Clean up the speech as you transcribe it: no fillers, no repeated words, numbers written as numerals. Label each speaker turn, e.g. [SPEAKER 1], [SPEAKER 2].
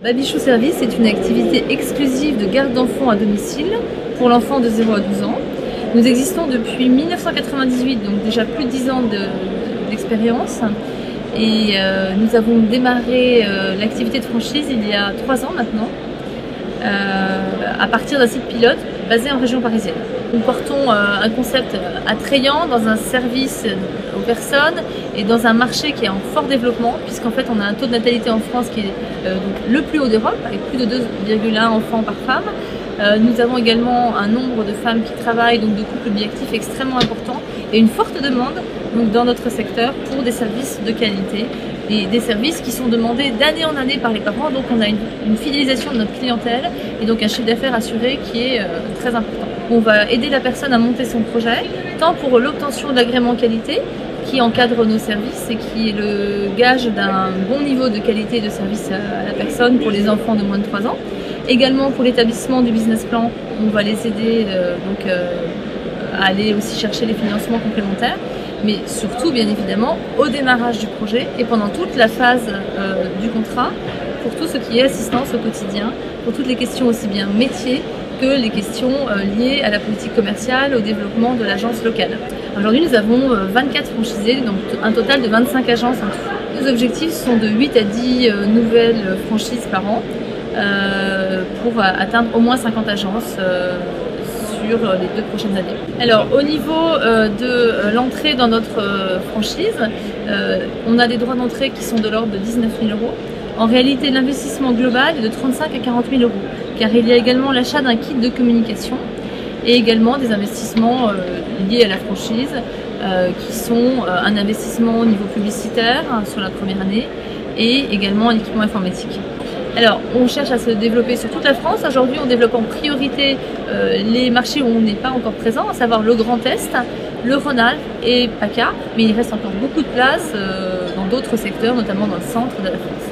[SPEAKER 1] Babychou Service est une activité exclusive de garde d'enfants à domicile pour l'enfant de 0 à 12 ans. Nous existons depuis 1998, donc déjà plus de 10 ans d'expérience. Et nous avons démarré l'activité de franchise il y a 3 ans maintenant, à partir d'un site pilote basé en région parisienne. Nous portons un concept attrayant dans un service aux personnes et dans un marché qui est en fort développement, puisqu'en fait on a un taux de natalité en France qui est donc le plus haut d'Europe, avec plus de 2,1 enfants par femme. Nous avons également un nombre de femmes qui travaillent, donc de couples biactifs extrêmement important, et une forte demande donc, dans notre secteur pour des services de qualité et des services qui sont demandés d'année en année par les parents. Donc on a une fidélisation de notre clientèle et donc un chiffre d'affaires assuré qui est très important. On va aider la personne à monter son projet, tant pour l'obtention d'agrément qualité qui encadre nos services et qui est le gage d'un bon niveau de qualité de service à la personne pour les enfants de moins de 3 ans. Également pour l'établissement du business plan, on va les aider à aller aussi chercher les financements complémentaires, mais surtout bien évidemment au démarrage du projet et pendant toute la phase du contrat, pour tout ce qui est assistance au quotidien, pour toutes les questions aussi bien métiers que les questions liées à la politique commerciale, au développement de l'agence locale. Aujourd'hui nous avons 24 franchisés, donc un total de 25 agences en tout. Nos objectifs sont de 8 à 10 nouvelles franchises par an pour atteindre au moins 50 agences sur les 2 prochaines années. Alors au niveau de l'entrée dans notre franchise, on a des droits d'entrée qui sont de l'ordre de 19 000 €. En réalité, l'investissement global est de 35 à 40 000 €, car il y a également l'achat d'un kit de communication et également des investissements liés à la franchise qui sont un investissement au niveau publicitaire sur la première année et également un équipement informatique. Alors, on cherche à se développer sur toute la France. Aujourd'hui, on développe en priorité les marchés où on n'est pas encore présent, à savoir le Grand Est, le Rhône-Alpes et PACA, mais il reste encore beaucoup de place dans d'autres secteurs, notamment dans le centre de la France.